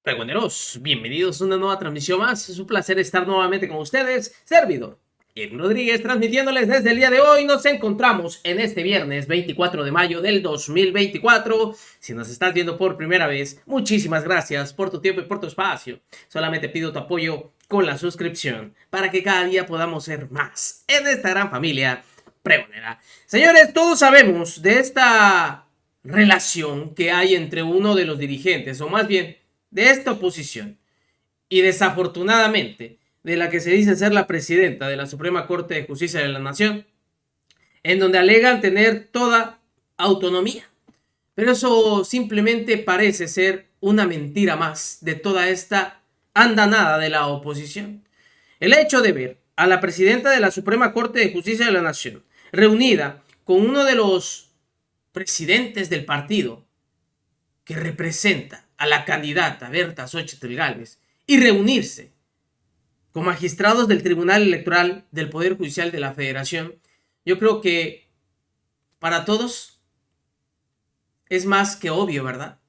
Pregoneros, bienvenidos a una nueva transmisión más. Es un placer estar nuevamente con ustedes. Servidor Edwin Rodríguez, transmitiéndoles desde el día de hoy. Nos encontramos en este viernes 24 de mayo del 2024. Si nos estás viendo por primera vez, muchísimas gracias por tu tiempo y por tu espacio. Solamente pido tu apoyo con la suscripción para que cada día podamos ser más en esta gran familia pregonera. Señores, todos sabemos de esta relación que hay entre uno de los dirigentes, o más bien de esta oposición, y desafortunadamente de la que se dice ser la presidenta de la Suprema Corte de Justicia de la Nación, en donde alegan tener toda autonomía. Pero eso simplemente parece ser una mentira más de toda esta andanada de la oposición. El hecho de ver a la presidenta de la Suprema Corte de Justicia de la Nación reunida con uno de los presidentes del partido que representa a la candidata Berta Xochitl Gálvez y reunirse con magistrados del Tribunal Electoral del Poder Judicial de la Federación, yo creo que para todos es más que obvio, ¿verdad?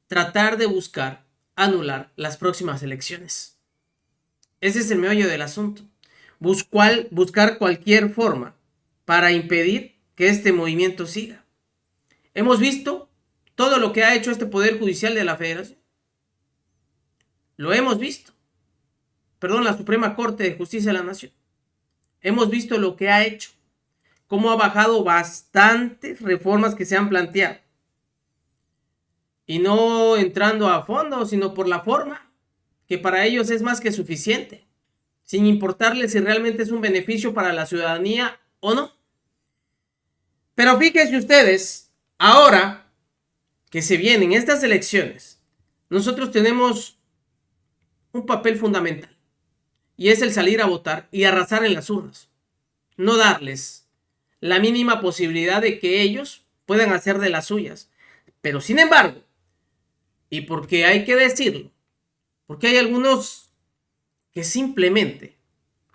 Tratar de buscar anular las próximas elecciones. Ese es el meollo del asunto. Buscar cualquier forma para impedir que este movimiento siga. Hemos visto todo lo que ha hecho este Poder Judicial de la Federación. Lo hemos visto. La Suprema Corte de Justicia de la Nación. Hemos visto lo que ha hecho. Cómo ha bajado bastantes reformas que se han planteado. Y no entrando a fondo, sino por la forma, que para ellos es más que suficiente. Sin importarles si realmente es un beneficio para la ciudadanía o no. Pero fíjense ustedes, ahora que se vienen estas elecciones, nosotros tenemos un papel fundamental, y es el salir a votar y arrasar en las urnas. No darles la mínima posibilidad de que ellos puedan hacer de las suyas. Pero sin embargo, y porque hay que decirlo, porque hay algunos que simplemente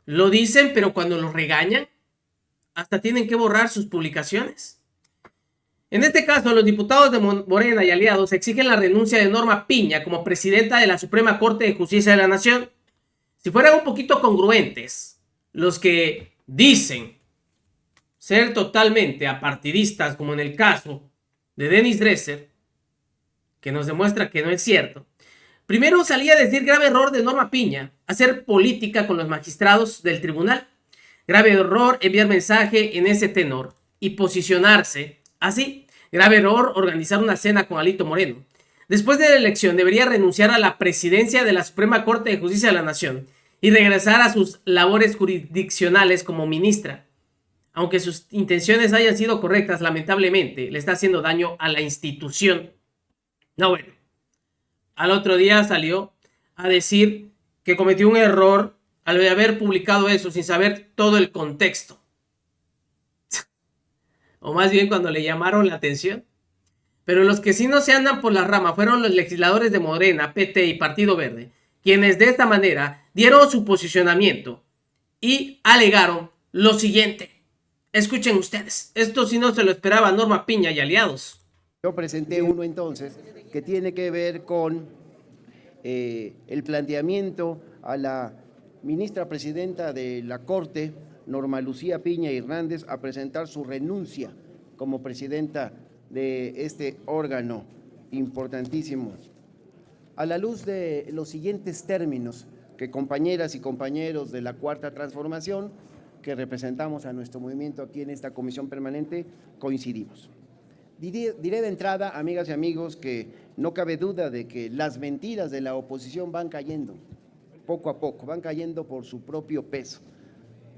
lo dicen, pero cuando los regañan, hasta tienen que borrar sus publicaciones. En este caso, los diputados de Morena y aliados exigen la renuncia de Norma Piña como presidenta de la Suprema Corte de Justicia de la Nación. Si fueran un poquito congruentes los que dicen ser totalmente apartidistas, como en el caso de Denis Dresser, que nos demuestra que no es cierto, primero salía a decir grave error de Norma Piña, hacer política con los magistrados del tribunal. Grave error enviar mensaje en ese tenor y posicionarse así. Grave error organizar una cena con Alito Moreno. Después de la elección debería renunciar a la presidencia de la Suprema Corte de Justicia de la Nación y regresar a sus labores jurisdiccionales como ministra. Aunque sus intenciones hayan sido correctas, lamentablemente le está haciendo daño a la institución. No, bueno. Al otro día salió a decir que cometió un error al haber publicado eso sin saber todo el contexto. O más bien cuando le llamaron la atención. Pero los que sí no se andan por la rama fueron los legisladores de Morena, PT y Partido Verde, quienes de esta manera dieron su posicionamiento y alegaron lo siguiente. Escuchen ustedes, esto sí no se lo esperaba Norma Piña y aliados. Yo presenté uno entonces que tiene que ver con el planteamiento a la ministra presidenta de la Corte, Norma Lucía Piña Hernández, a presentar su renuncia como presidenta de este órgano importantísimo. A la luz de los siguientes términos que compañeras y compañeros de la Cuarta Transformación, que representamos a nuestro movimiento aquí en esta comisión permanente, coincidimos. Diré de entrada, amigas y amigos, que no cabe duda de que las mentiras de la oposición van cayendo poco a poco, van cayendo por su propio peso.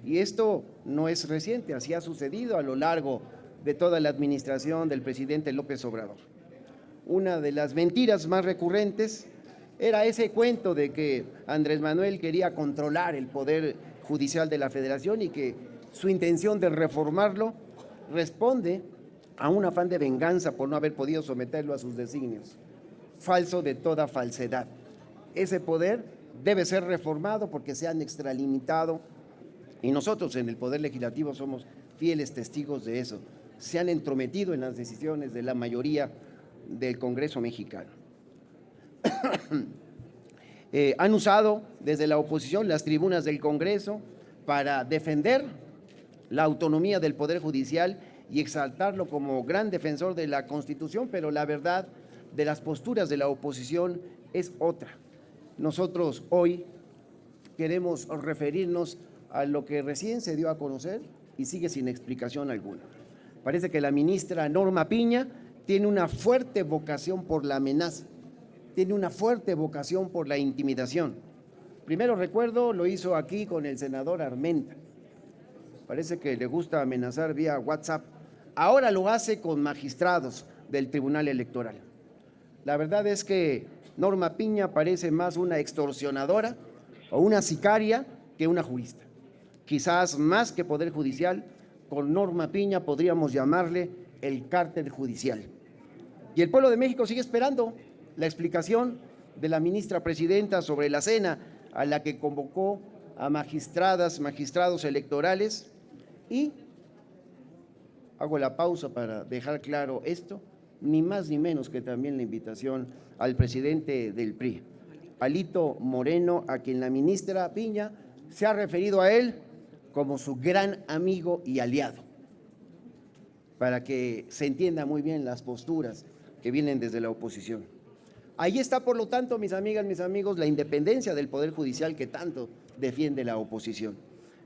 Y esto no es reciente, así ha sucedido a lo largo de toda la administración del presidente López Obrador. Una de las mentiras más recurrentes era ese cuento de que Andrés Manuel quería controlar el poder judicial de la Federación y que su intención de reformarlo responde a un afán de venganza por no haber podido someterlo a sus designios. Falso de toda falsedad. Ese poder debe ser reformado porque se han extralimitado, y nosotros en el Poder Legislativo somos fieles testigos de eso. Se han entrometido en las decisiones de la mayoría del Congreso mexicano. Han usado desde la oposición las tribunas del Congreso para defender la autonomía del Poder Judicial y exaltarlo como gran defensor de la Constitución, pero la verdad de las posturas de la oposición es otra. Nosotros hoy queremos referirnos a lo que recién se dio a conocer y sigue sin explicación alguna. Parece que la ministra Norma Piña tiene una fuerte vocación por la amenaza, tiene una fuerte vocación por la intimidación. Primero recuerdo, lo hizo aquí con el senador Armenta. Parece que le gusta amenazar vía WhatsApp. Ahora lo hace con magistrados del Tribunal Electoral. La verdad es que Norma Piña parece más una extorsionadora o una sicaria que una jurista. Quizás más que Poder Judicial, con Norma Piña podríamos llamarle el cártel judicial. Y el pueblo de México sigue esperando la explicación de la ministra presidenta sobre la cena a la que convocó a magistradas, magistrados electorales. Y hago la pausa para dejar claro esto, ni más ni menos que también la invitación al presidente del PRI, Alito Moreno, a quien la ministra Piña se ha referido a él como su gran amigo y aliado, para que se entienda muy bien las posturas que vienen desde la oposición. Ahí está, por lo tanto, mis amigas, mis amigos, la independencia del Poder Judicial que tanto defiende la oposición.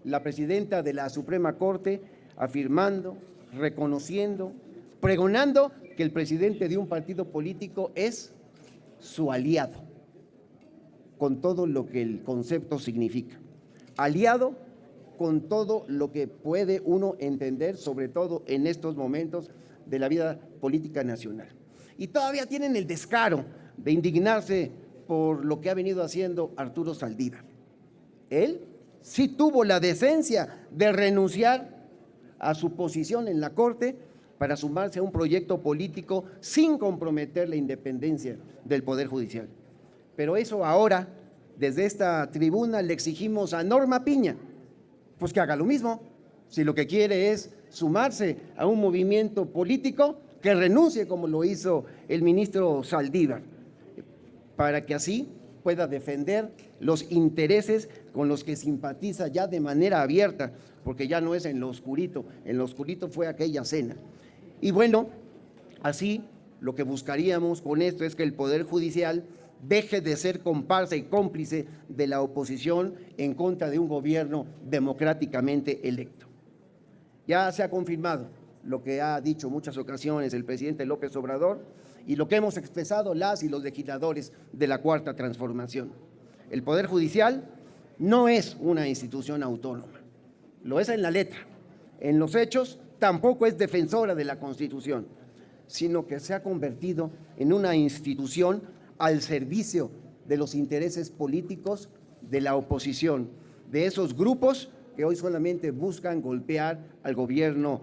La presidenta de la Suprema Corte afirmando, reconociendo, pregonando que el presidente de un partido político es su aliado, con todo lo que el concepto significa. Aliado con todo lo que puede uno entender, sobre todo en estos momentos de la vida política nacional. Y todavía tienen el descaro de indignarse por lo que ha venido haciendo Arturo Saldívar. Él sí tuvo la decencia de renunciar a su posición en la Corte para sumarse a un proyecto político sin comprometer la independencia del Poder Judicial. Pero eso ahora, desde esta tribuna, le exigimos a Norma Piña, pues que haga lo mismo. Si lo que quiere es sumarse a un movimiento político, que renuncie como lo hizo el ministro Saldívar, para que así pueda defender los intereses con los que simpatiza ya de manera abierta, porque ya no es en lo oscurito fue aquella cena. Y bueno, así lo que buscaríamos con esto es que el Poder Judicial deje de ser comparsa y cómplice de la oposición en contra de un gobierno democráticamente electo. Ya se ha confirmado lo que ha dicho en muchas ocasiones el presidente López Obrador y lo que hemos expresado las y los legisladores de la Cuarta Transformación. El Poder Judicial no es una institución autónoma, lo es en la letra. En los hechos tampoco es defensora de la Constitución, sino que se ha convertido en una institución al servicio de los intereses políticos de la oposición, de esos grupos que hoy solamente buscan golpear al gobierno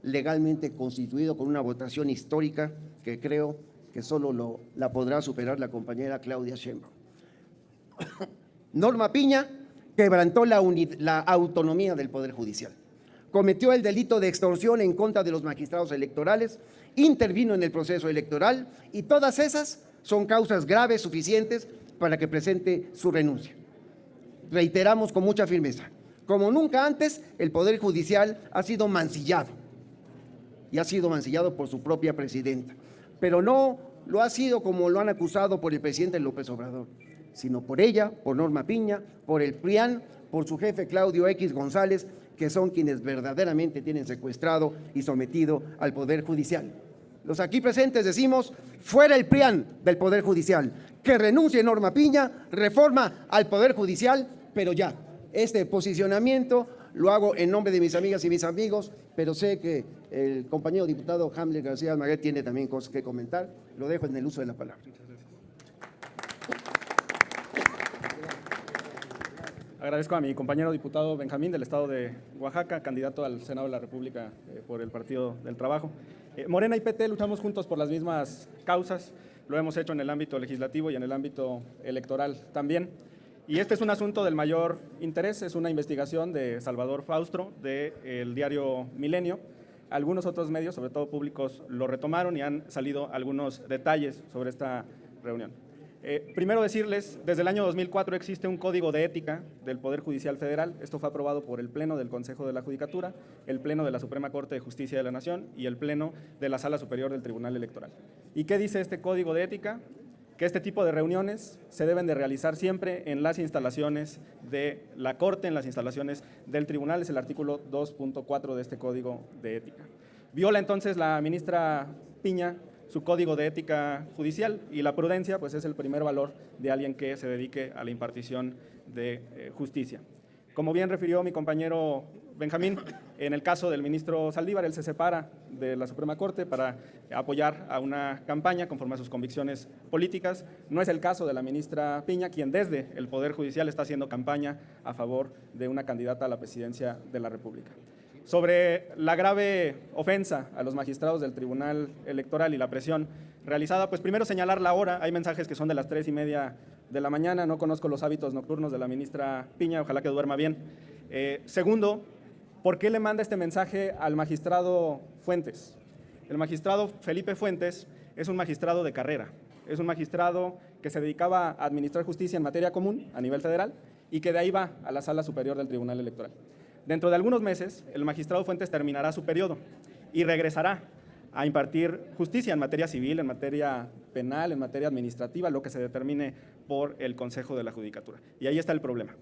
legalmente constituido con una votación histórica que creo que solo la podrá superar la compañera Claudia Sheinbaum. Norma Piña quebrantó la autonomía del Poder Judicial, cometió el delito de extorsión en contra de los magistrados electorales, intervino en el proceso electoral y todas esas son causas graves suficientes para que presente su renuncia. Reiteramos con mucha firmeza, como nunca antes, el Poder Judicial ha sido mancillado, y ha sido mancillado por su propia presidenta, pero no lo ha sido como lo han acusado por el presidente López Obrador, sino por ella, por Norma Piña, por el PRIAN, por su jefe Claudio X González, que son quienes verdaderamente tienen secuestrado y sometido al Poder Judicial. Los aquí presentes decimos, fuera el PRIAN del Poder Judicial, que renuncie Norma Piña, reforma al Poder Judicial, pero ya, este posicionamiento lo hago en nombre de mis amigas y mis amigos, pero sé que el compañero diputado Hamlet García Almaguer tiene también cosas que comentar. Lo dejo en el uso de la palabra. Agradezco a mi compañero diputado Benjamín del Estado de Oaxaca, candidato al Senado de la República por el Partido del Trabajo. Morena y PT luchamos juntos por las mismas causas, lo hemos hecho en el ámbito legislativo y en el ámbito electoral también. Y este es un asunto del mayor interés, es una investigación de Salvador Faustro del diario Milenio. Algunos otros medios, sobre todo públicos, lo retomaron y han salido algunos detalles sobre esta reunión. Primero decirles, desde el año 2004 existe un código de ética del Poder Judicial Federal. Esto fue aprobado por el Pleno del Consejo de la Judicatura, el Pleno de la Suprema Corte de Justicia de la Nación y el Pleno de la Sala Superior del Tribunal Electoral. ¿Y qué dice este código de ética? Que este tipo de reuniones se deben de realizar siempre en las instalaciones de la Corte, en las instalaciones del Tribunal. Es el artículo 2.4 de este código de ética. Viola entonces la ministra Piña su código de ética judicial, y la prudencia pues es el primer valor de alguien que se dedique a la impartición de justicia. Como bien refirió mi compañero Benjamín, en el caso del ministro Saldívar, él se separa de la Suprema Corte para apoyar a una campaña conforme a sus convicciones políticas. No es el caso de la ministra Piña, quien desde el Poder Judicial está haciendo campaña a favor de una candidata a la presidencia de la República. Sobre la grave ofensa a los magistrados del Tribunal Electoral y la presión realizada, pues primero señalar la hora. Hay mensajes que son de las 3:30 de la mañana, no conozco los hábitos nocturnos de la ministra Piña, ojalá que duerma bien. Segundo, ¿por qué le manda este mensaje al magistrado Fuentes? El magistrado Felipe Fuentes es un magistrado de carrera, es un magistrado que se dedicaba a administrar justicia en materia común a nivel federal y que de ahí va a la Sala Superior del Tribunal Electoral. Dentro de algunos meses, el magistrado Fuentes terminará su periodo y regresará a impartir justicia en materia civil, en materia penal, en materia administrativa, lo que se determine por el Consejo de la Judicatura. Y ahí está el problema.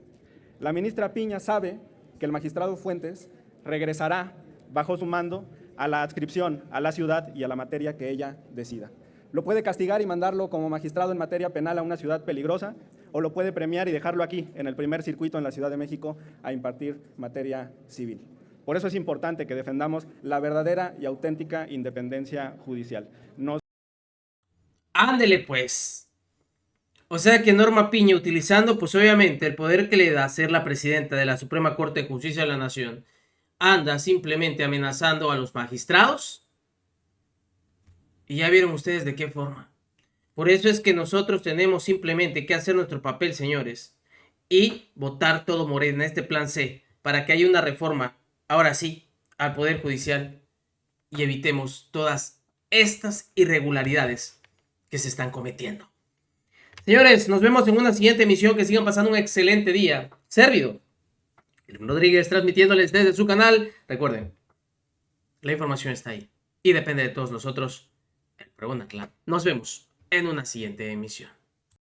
La ministra Piña sabe que el magistrado Fuentes regresará bajo su mando a la adscripción, a la ciudad y a la materia que ella decida. Lo puede castigar y mandarlo como magistrado en materia penal a una ciudad peligrosa, o lo puede premiar y dejarlo aquí, en el primer circuito en la Ciudad de México, a impartir materia civil. Por eso es importante que defendamos la verdadera y auténtica independencia judicial. Ándele pues. O sea que Norma Piña, utilizando pues obviamente el poder que le da ser la presidenta de la Suprema Corte de Justicia de la Nación, anda simplemente amenazando a los magistrados. Y ya vieron ustedes de qué forma. Por eso es que nosotros tenemos simplemente que hacer nuestro papel, señores, y votar todo Morena, este plan C, para que haya una reforma, ahora sí, al Poder Judicial y evitemos todas estas irregularidades que se están cometiendo. Señores, nos vemos en una siguiente emisión. Que sigan pasando un excelente día. Servido. Irving Rodríguez transmitiéndoles desde su canal. Recuerden, la información está ahí y depende de todos nosotros. El Pregona Club. Nos vemos en una siguiente emisión.